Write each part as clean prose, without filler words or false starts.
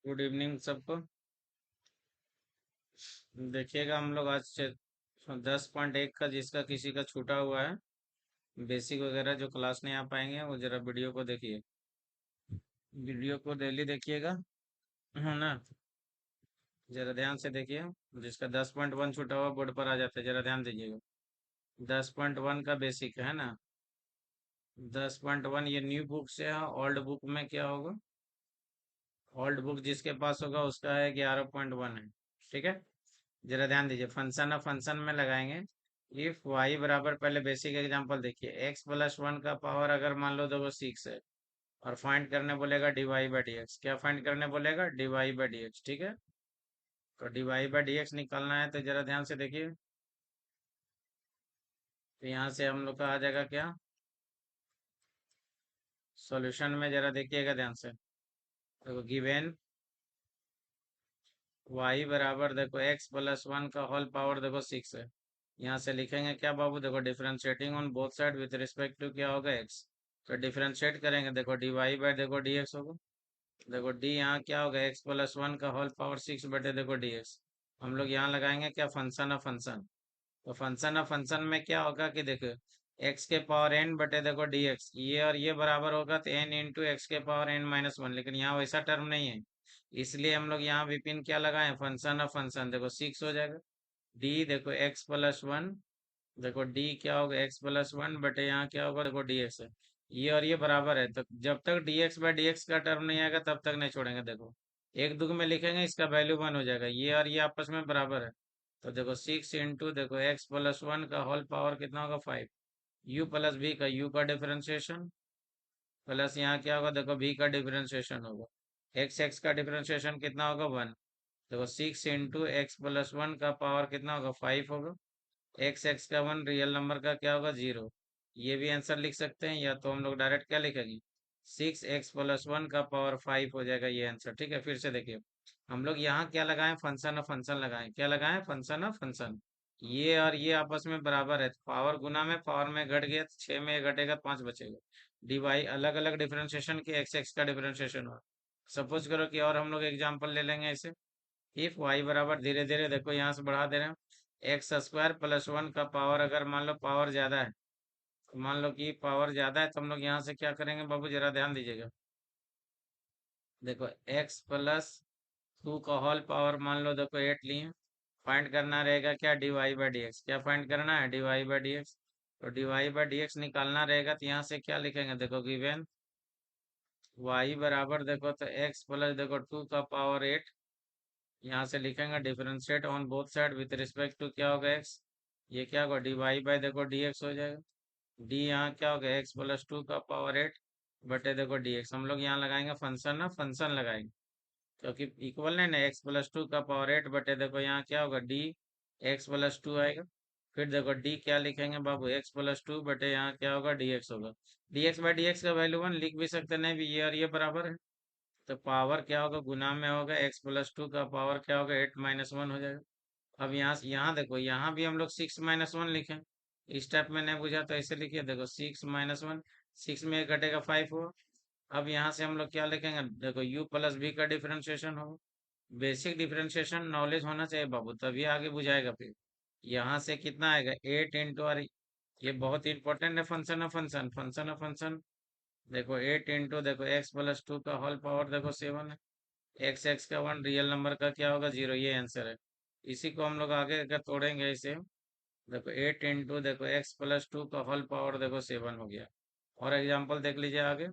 Good evening सबको। देखिएगा हम लोग आज से 10.1 का जिसका किसी का छूटा हुआ है बेसिक वगैरह जो क्लास नहीं आ पाएंगे वो जरा वीडियो को देखिए। वीडियो को डेली देखिएगा, है ना। जरा ध्यान से देखिए। जिसका 10.1 छूटा हुआ बोर्ड पर आ जाता है, जरा ध्यान दीजिएगा। 10.1 का बेसिक है ना। 10.1 ये न्यू बुक से है, ओल्ड बुक में क्या होगा? ओल्ड बुक जिसके पास होगा उसका है 11.1 है। ठीक है। जरा ध्यान दीजिए, फंक्शन ऑफ फंक्शन में लगाएंगे। इफ वाई बराबर, पहले बेसिक एग्जांपल देखिए, एक्स प्लस वन का पावर अगर मान लो देखो 6 है, और फाइंड करने बोलेगा डीवाई बाई डी एक्स। क्या फाइंड करने बोलेगा? D y by d x. ठीक है। तो डीवाई बाई डी एक्स निकालना है, तो जरा ध्यान से देखिए। तो यहाँ से हम लोग का आ जाएगा क्या? सॉल्यूशन में जरा देखिएगा ध्यान से। देखो गिवेन वाई बराबर देखो एक्स प्लस वन का होल पावर देखो 6 है। यहाँ से लिखेंगे क्या बाबू? देखो differentiating on both side with respect to क्या होगा? एक्स। तो डिफरेंशिएट करेंगे, देखो डी वाई बाय देखो डी एक्स होगा। देखो डी यहाँ क्या होगा? एक्स प्लस वन का होल पावर 6 बटे देखो डी एक्स। हम लोग यहाँ लगाएंगे क्या? Function of function. तो फंक्शन ऑफ फंक्शन में क्या होगा कि देखो एक्स के पावर एन बटे देखो डी एक्स, ये और ये बराबर होगा तो एन इंटू एक्स के पावर एन माइनस वन, लेकिन यहाँ वैसा टर्म नहीं है। इसलिए हम लोग यहाँ विपिन क्या लगाए? Function of function. देखो 6 हो जाएगा। डी देखो एक्स प्लस वन, देखो डी क्या होगा? एक्स प्लस वन बटे यहाँ क्या होगा? देखो डी एक्स है। ये और ये बराबर है, तो जब तक D x by d x का टर्म नहीं आएगा तब तक नहीं छोड़ेंगे। देखो एक दुग में लिखेंगे, इसका वैल्यू वन हो जाएगा, ये और ये आपस में बराबर है। तो देखो 6 इंटू देखो एक्स प्लस वन का होल पावर कितना होगा? 5। यू प्लस बी का यू का डिफरेंशिएशन, प्लस यहाँ क्या होगा? देखो बी का डिफरेंशिएशन होगा। एक्स एक्स का डिफरेंशिएशन कितना होगा? 1। देखो 6 इंटू एक्स प्लस वन का पावर कितना होगा? 5 होगा। एक्स एक्स का वन, रियल नंबर का क्या होगा? 0। ये भी आंसर लिख सकते हैं, या तो हम लोग डायरेक्ट क्या लिखेंगे? 6 एक्स प्लस वन का पावर 5 हो जाएगा ये आंसर। ठीक है, फिर से देखिए। हम लोग यहाँ क्या लगाएं? फंक्शन ऑफ फंक्शन लगाएं। क्या लगाएं? Function of function. ये और ये आपस में बराबर है, पावर गुना में पावर में घट गया तो 6 में ये घटेगा तो 5 बचेगा। डीवाई अलग अलग डिफरेंशिएशन के एक्स एक्स का डिफरेंशिएशन हो। सपोज करो कि और हम लोग एग्जाम्पल ले लेंगे इसे। इफ वाई बराबर, धीरे धीरे देखो यहाँ से बढ़ा दे रहे हैं, एक्स स्क्वायर प्लस वन का पावर अगर मान लो पावर ज्यादा है, तो मान लो कि पावर ज्यादा है, तो हम लोग यहाँ से क्या करेंगे बाबू? जरा ध्यान दीजिएगा। देखो एक्स प्लस टू का होल पावर मान लो देखो 8 लिए। फाइंड करना रहेगा क्या? D y by d x. क्या फाइंड करना है? D y by d x. तो डीवाई बाई डी एक्स निकालना रहेगा, तो यहाँ से क्या लिखेंगे? देखो गिवेन वाई बराबर देखो तो एक्स प्लस देखो टू का पावर 8। यहाँ से लिखेंगे differentiate on both side with respect to क्या होगा? एक्स। ये क्या होगा? डी वाई बाई देखो डी एक्स हो जाएगा। डी यहाँ क्या होगा? एक्स प्लस टू का पावर 8 बटे देखो डी एक्स। हम लोग यहाँ लगाएंगे फंक्शन ना फंक्शन लगाएंगे, क्योंकि इक्वल है ना। एक्स प्लस टू का पावर 8 बटे देखो यहाँ क्या होगा? डी एक्स प्लस टू आएगा। फिर देखो डी क्या लिखेंगे बाबू? एक्स प्लस टू बटे यहाँ क्या होगा? डी एक्स होगा। D x by d x का वैल्यू वन लिख भी सकते नहीं भी, ये और ये बराबर है। तो पावर क्या होगा? गुना में होगा, एक्स प्लस टू का पावर क्या होगा? 8 माइनस वन हो जाएगा। अब यहाँ से यहाँ देखो, यहाँ भी हम लोग 6 माइनस वन लिखें। इस टाइप में नहीं बुझा तो ऐसे लिखिए, देखो 6 माइनस वन, 6 में एक घटेगा 5 हुआ। अब यहाँ से हम लोग क्या लिखेंगे? देखो u प्लस बी का डिफरेंशिएशन होगा। बेसिक डिफरेंशिएशन नॉलेज होना चाहिए बाबू, तभी आगे बुझाएगा फिर। यहाँ से कितना आएगा? 8 इंटू, और ये बहुत इंपॉर्टेंट है, function of function. Function of function देखो 8 इंटू देखो एक्स प्लस टू का होल पावर देखो 7 है। एक्स एक्स का वन, रियल नंबर का क्या होगा? 0। ये आंसर है। इसी को हम लोग आगे अगर तोड़ेंगे इसे, देखो 8 इंटू देखो एक्स प्लस टू का होल पावर देखो 7 हो गया। और एग्जांपल देख लीजिए आगे।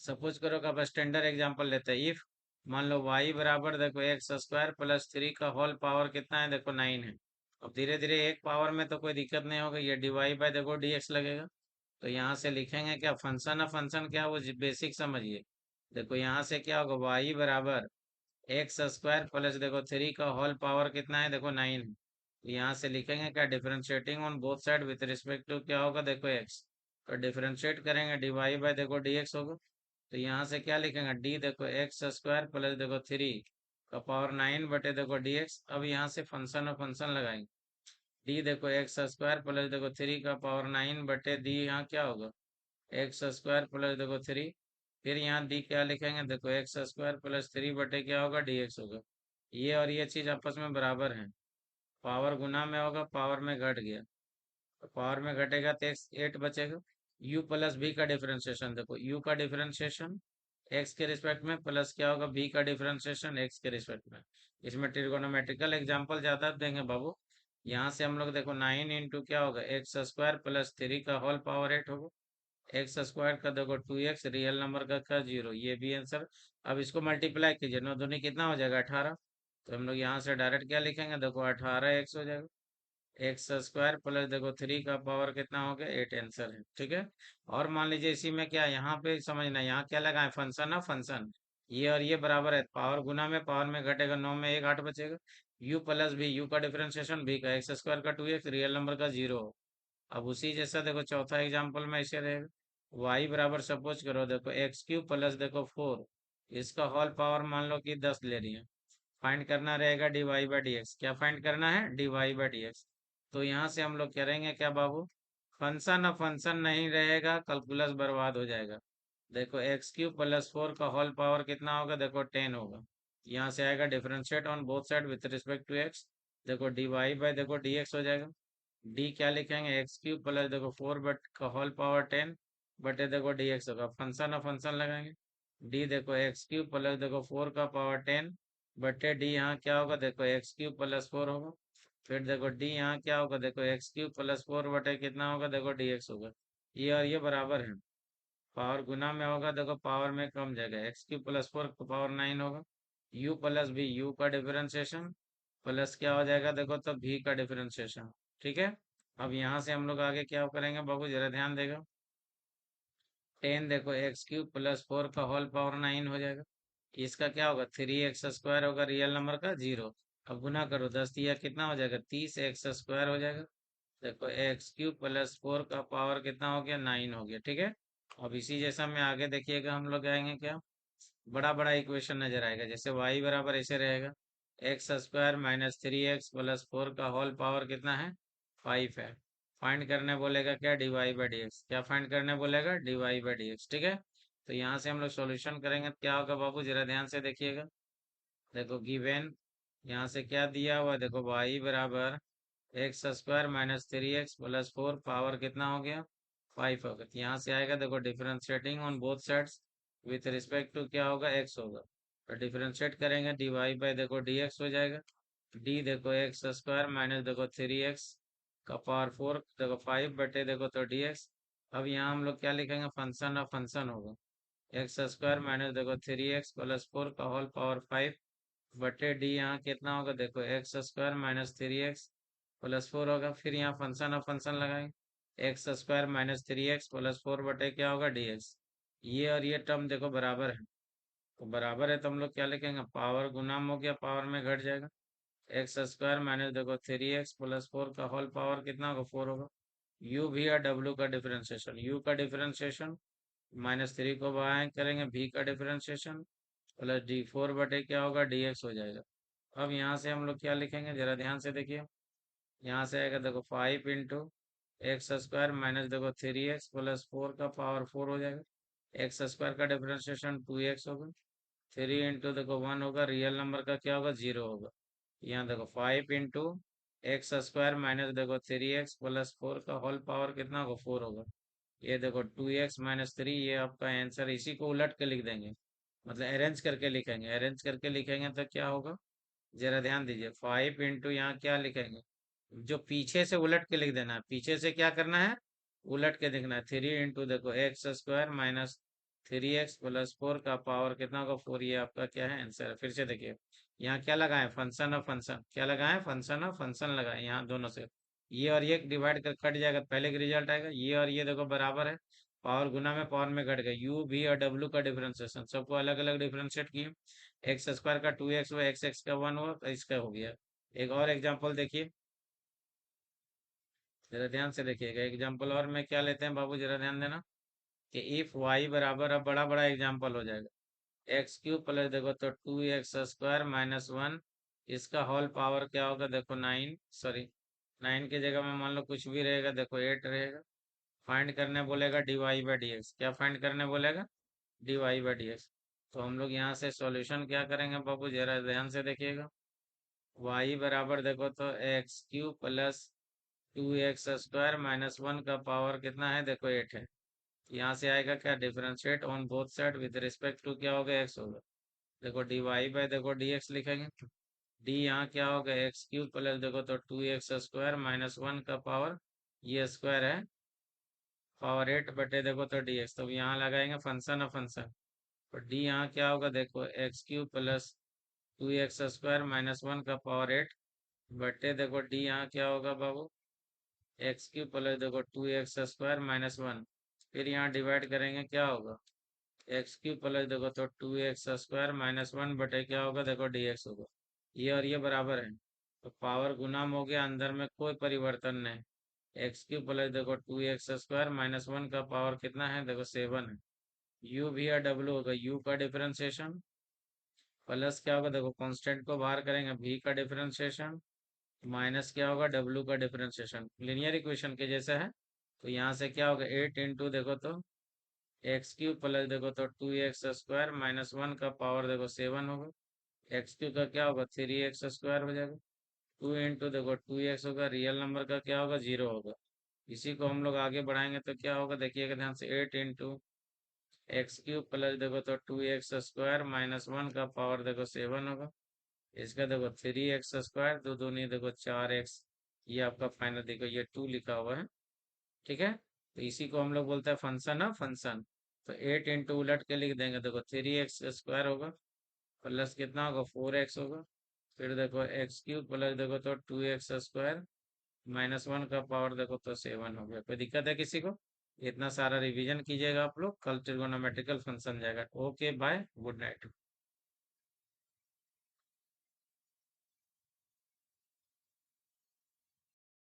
सपोज करो कि अब स्टैंडर्ड एग्जांपल लेते हैं। इफ मान लो y बराबर देखो एक्स स्क्वायर प्लस थ्री का होल पावर कितना है? देखो 9 है। अब धीरे धीरे एक पावर में तो कोई दिक्कत नहीं होगा, ये डीवाई बाय देखो डी एक्स लगेगा। तो यहाँ से लिखेंगे क्या? फंक्शन ऑफ फंक्शन क्या है वो बेसिक समझिए। देखो यहाँ से क्या होगा? y बराबर एक्स स्क्वायर प्लस देखो थ्री का होल पावर कितना है? देखो 9 है। तो यहाँ से लिखेंगे क्या? Differentiating on both side with respect to क्या होगा? देखो एक्स। तो डिफरेंशिएट करेंगे, डीवाई बाय देखो डी एक्स होगा। तो यहाँ से क्या लिखेंगे? डी देखो एक्स स्क्वायर प्लस देखो थ्री का पावर 9 बटे देखो डी एक्स। अब यहाँ से फंक्शन और फंक्शन लगाएंगे। डी देखो एक्स स्क्वायर प्लस देखो थ्री का पावर 9 बटे डी यहाँ क्या होगा? एक्स स्क्वायर प्लस देखो थ्री फिर यहाँ डी क्या लिखेंगे, देखो एक्स स्क्वायर प्लस थ्री बटे क्या होगा, डी एक्स होगा। ये और ये चीज आपस में बराबर है, पावर गुना में होगा, पावर में घट गया, तो पावर में घटेगा तो एक्स एट बचेगा। यू प्लस बी का डिफरेंशिएशन, देखो यू का डिफरेंशिएशन एक्स के रिस्पेक्ट में प्लस क्या होगा, बी का डिफरेंशिएशन एक्स के रिस्पेक्ट में। इसमें ट्रिगोनोमेट्रिकल एग्जांपल ज्यादा देंगे बाबू। यहाँ से हम लोग देखो नाइन इंटू क्या होगा, एक्स स्क्वायर प्लस थ्री का होल पावर एट होगा। एक्स स्क्वायर का देखो टू एक्स, रियल नंबर का जीरो, ये भी आंसर। अब इसको मल्टीप्लाई कीजिए, नौ दूनी कितना हो जाएगा, 18। तो हम लोग यहाँ से डायरेक्ट क्या लिखेंगे, देखो 18 एक्स हो जाएगा। एक्स स्क्वायर प्लस देखो थ्री का पावर कितना हो गया, एट, आंसर है, ठीक है। और मान लीजिए इसी में क्या, यहाँ पे समझना, यहाँ क्या लगाए, फंक्शन है फंक्शन। ये और ये बराबर है, पावर गुना में पावर में घटेगा, नौ में एक, आठ बचेगा। यू प्लस बी, यू का डिफरेंशिएशन बी का, एक्स स्क्वायर का टू एक्स, रियल नंबर का जीरो। अब उसी जैसा देखो चौथा एग्जाम्पल में ऐसे रहेगा, वाई बराबर सपोज करो, देखो एक्स क्यूब प्लस देखो फोर, इसका होल पावर मान लो कि 10 ले रही है। फाइंड करना रहेगा d y by d x, क्या फाइंड करना है, d y by d x. तो यहाँ से हम लोग करेंगे क्या बाबू, फंक्शन अब फंक्शन नहीं रहेगा, कैलकुलस बर्बाद हो जाएगा। देखो एक्स क्यूब प्लस फोर का होल पावर कितना होगा, देखो 10 होगा। यहाँ से आएगा differentiate on both side with respect to x, देखो डी वाई बाई देखो डी एक्स हो जाएगा। डी क्या लिखेंगे, एक्स क्यूब प्लस देखो फोर बट का होल पावर 10 बटे देखो डी एक्स होगा, फंक्शन ऑफ फंक्शन लगाएंगे। डी देखो एक्स क्यूब प्लस देखो फोर का पावर 10 बटे डी, यहाँ क्या होगा, देखो एक्स क्यूब प्लस फोर होगा। फिर देखो डी यहाँ क्या होगा, देखो एक्स क्यूब प्लस फोर बटे कितना होगा, देखो डी एक्स होगा। ये और ये बराबर है, पावर गुना में होगा, देखो पावर में कम जाएगा, एक्स क्यूब प्लस फोर का पावर 9 होगा। यू प्लस बी, यू का डिफरेंशिएशन प्लस क्या हो जाएगा, देखो तो भी का डिफरेंशिएशन, ठीक है। अब यहाँ से हम लोग आगे क्या करेंगे बाबू, जरा ध्यान देगा। 10 देखो एक्स क्यूब प्लस फोर का होल पावर 9 हो जाएगा। इसका क्या होगा, थ्री एक्स स्क्वायर होगा, रियल नंबर का जीरो। अब गुना करो, 10 दिया कितना हो जाएगा, 30 एक्स स्क्वायर हो जाएगा। देखो एक्स क्यूब प्लस फोर का पावर कितना हो गया, 9 हो गया, ठीक है। अब इसी जैसा में आगे देखिएगा, हम लोग आएंगे क्या, बड़ा बड़ा इक्वेशन नजर आएगा, जैसे y बराबर ऐसे रहेगा, x square minus three x plus four का होल पावर कितना है, 5 है। फाइंड करने बोलेगा क्या, d y by d x, क्या फाइंड करने बोलेगा, d y by d x, ठीक है। तो यहाँ से हम लोग सॉल्यूशन करेंगे तो क्या होगा बाबू, जरा ध्यान से देखिएगा। देखो गिवेन, यहाँ से क्या दिया हुआ है, देखो y बराबर x square minus three x plus four power कितना हो गया, 5 होगा। तो यहाँ से आएगा देखो differentiating on both sides with respect to क्या होगा, एक्स होगा। तो डिफरेंशिएट करेंगे, डी वाई बाई देखो डी एक्स हो जाएगा। डी देखो एक्स स्क्वायर माइनस देखो थ्री एक्स का पावर फोर, देखो 5 बटे देखो तो डी एक्स। अब यहाँ हम लोग क्या लिखेंगे, फंक्शन ऑफ फंक्शन होगा, एक्स स्क्वायर माइनस देखो थ्री एक्स प्लस फोर का होल पावर 5 बटे डी, यहाँ कितना होगा, देखो x square minus three x plus four होगा। फिर यहाँ फंक्शन ऑफ फंक्शन लगाएंगे, x square minus three x plus four बटे क्या होगा, डी एक्स। ये और ये टर्म देखो बराबर है, तो बराबर है तो हम लोग क्या लिखेंगे, पावर गुना में हो गया, पावर में घट जाएगा। एक्स स्क्वायर माइनस देखो थ्री एक्स प्लस फोर का होल पावर कितना होगा, फोर होगा। यू भी है डब्ल्यू का डिफरेंशिएशन, यू का डिफरेंशिएशन माइनस थ्री को बाहर करेंगे, भी का डिफरेंशिएशन प्लस डी फोर बटे क्या होगा, डी एक्स हो जाएगा। अब यहाँ से हम लोग क्या लिखेंगे, जरा ध्यान से देखिए। यहाँ से आएगा देखो 5 इंटू एक्स स्क्वायर माइनस देखो थ्री एक्स प्लस फोर का पावर फोर हो जाएगा। एक्स स्क्वायर का डिफरेंशिएशन टू एक्स होगा, थ्री इंटू देखो वन होगा, रियल नंबर का क्या होगा, जीरो होगा। यहाँ देखो 5 इंटू एक्स स्क्वायर माइनस देखो थ्री एक्स प्लस फोर का होल पावर कितना होगा, फोर होगा। ये देखो टू एक्स माइनस थ्री, ये आपका आंसर, इसी को उलट के लिख देंगे, मतलब अरेंज करके लिखेंगे, अरेंज करके लिखेंगे तो क्या होगा, जरा ध्यान दीजिए। 5 इंटू यहाँ क्या लिखेंगे, जो पीछे से उलट के लिख देना है, पीछे से क्या करना है, उलट के देखना है। थ्री इंटू देखो x square minus three x plus four का पावर कितना होगा, फोर, ये आपका क्या है, आंसर है। फिर से देखिए, यहाँ क्या लगाए, फंक्शन ऑफ फंक्शन, क्या लगाए, फंक्शन ऑफ फंक्शन लगाए, यहाँ दोनों से ये और ये डिवाइड कर कट जाएगा, तो पहले का रिजल्ट आएगा। ये और ये देखो बराबर है, पावर गुना में पावर में घट गया। यू भी और डब्ल्यू का डिफरेंशिएशन सबको अलग अलग डिफरेंशिएट किए, एक्स स्क्वायर का टू एक्स हुआ, एक्स एक्स का वन हुआ, तो इसका हो गया। एक और एग्जाम्पल देखिए, जरा ध्यान से देखिएगा। एग्जाम्पल और में क्या लेते हैं बाबू, जरा ध्यान देना, कि इफ वाई बराबर, अब बड़ा बड़ा एग्जाम्पल हो जाएगा, एक्स क्यूब प्लस देखो तो two x square minus one, इसका होल पावर क्या होगा, देखो नाइन, सॉरी, नाइन की जगह में मान लो कुछ भी रहेगा, देखो एट रहेगा। फाइंड करने बोलेगा d y by d x, क्या फाइंड करने बोलेगा, d y by d x. तो हम लोग यहाँ से सॉल्यूशन क्या करेंगे बाबू, जरा ध्यान से देखिएगा। वाई बराबर देखो तो एक्स क्यू प्लस 2x² -1 का पावर कितना है, देखो 8 है। यहाँ से आएगा क्या, differentiate on both side with respect to क्या होगा, एक्स होगा। देखो डी वाई बाय देखो डी एक्स लिखेंगे। डी यहाँ क्या होगा, एक्स क्यूब प्लस देखो तो 2x² -1 का पावर, ये स्क्वायर है, पावर 8 बटे देखो तो डी एक्स। तो यहाँ लगाएंगे फंक्शन ऑफ फंक्शन। तो डी यहाँ क्या होगा, देखो एक्स क्यूब प्लस 2x² -1 का पावर 8 बटे देखो डी यहाँ क्या होगा बाबू, एक्स क्यूब प्लस देखो 2x² -1। फिर यहाँ डिवाइड करेंगे क्या होगा, एक्स क्यूब प्लस देखो तो 2x² -1 बटे क्या होगा, देखो डी एक्स होगा। ये और ये बराबर है, तो पावर गुना हो गया, अंदर में कोई परिवर्तन नहीं। एक्स क्यूब प्लस देखो 2x² -1 का पावर कितना है, देखो 7 है। यू भी या डब्ल्यू होगा, यू का डिफरेंशिएशन प्लस क्या होगा, देखो कांस्टेंट को बाहर करेंगे, भी का डिफरेंशिएशन माइनस क्या होगा, डब्ल्यू का डिफरेंशिएशन। लीनियर इक्वेशन के जैसे है। तो यहाँ से क्या होगा, 8 इंटू देखो तो एक्स क्यूब प्लस देखो तो 2x² -1 का पावर देखो 7 होगा। एक्स क्यूब का क्या होगा, 3x² हो जाएगा। 2 इंटू देखो 2x होगा, रियल नंबर का क्या होगा, 0 होगा। इसी को हम लोग आगे बढ़ाएंगे तो क्या होगा, देखिएगा ध्यान से, 8 इंटू एक्स क्यूब प्लस देखो तो 2x² -1 का पावर देखो 7 होगा। इसका देखो 3x², दो दूनी देखो 4x। ये आपका फाइनल देखो, ये 2 लिखा हुआ है। ठीक है, तो इसी को हम लोग बोलते हैं फंक्शन ऑफ फंक्शन। तो 8 इंटू उलट के लिख देंगे, देखो 3x² होगा प्लस कितना होगा, 4x होगा। फिर देखो एक्स क्यूब प्लस देखो तो 2x² -1 का पावर देखो तो 7 हो गया। कोई दिक्कत है किसी को? इतना सारा रिवीजन कीजिएगा आप लोग, कल ट्रिगोनोमेट्रिकल फंक्शन जाएगा। Okay bye, good night.